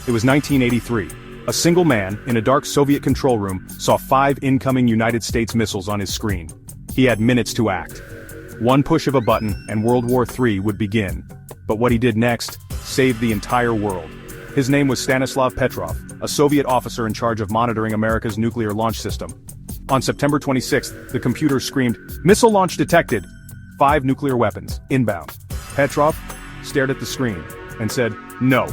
It was 1983. A single man, in a dark Soviet control room, saw 5 incoming United States missiles on his screen. He had minutes to act. One push of a button, and World War III would begin. But what he did next saved the entire world. His name was Stanislav Petrov, a Soviet officer in charge of monitoring America's nuclear launch system. On September 26th, the computer screamed, "Missile launch detected! 5 nuclear weapons, inbound." Petrov stared at the screen and said, "No."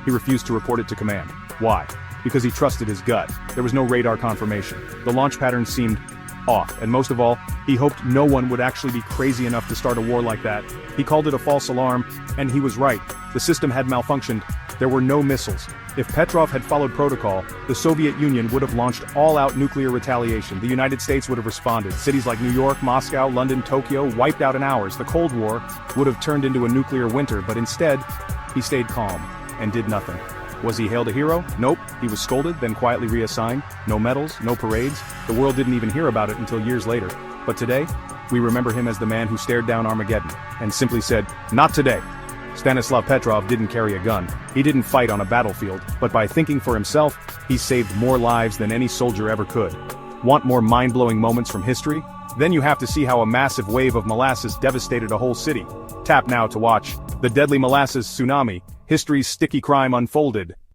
He refused to report it to command. Why? Because he trusted his gut. There was no radar confirmation. The launch pattern seemed off, and most of all, he hoped no one would actually be crazy enough to start a war like that. He called it a false alarm, and he was right. The system had malfunctioned. There were no missiles. If Petrov had followed protocol, the Soviet Union would have launched all-out nuclear retaliation. The United States would have responded. Cities like New York, Moscow, London, Tokyo, wiped out in hours. The Cold War would have turned into a nuclear winter, but instead, he stayed calm and did nothing. Was he hailed a hero? Nope. He was scolded, then quietly reassigned. No medals, no parades. The world didn't even hear about it until years later. But today, we remember him as the man who stared down Armageddon and simply said, "Not today." Stanislav Petrov didn't carry a gun. He didn't fight on a battlefield, but by thinking for himself, he saved more lives than any soldier ever could. Want more mind-blowing moments from history? Then you have to see how a massive wave of molasses devastated a whole city. Tap now to watch The Deadly Molasses Tsunami, History's Sticky Crime Unfolded.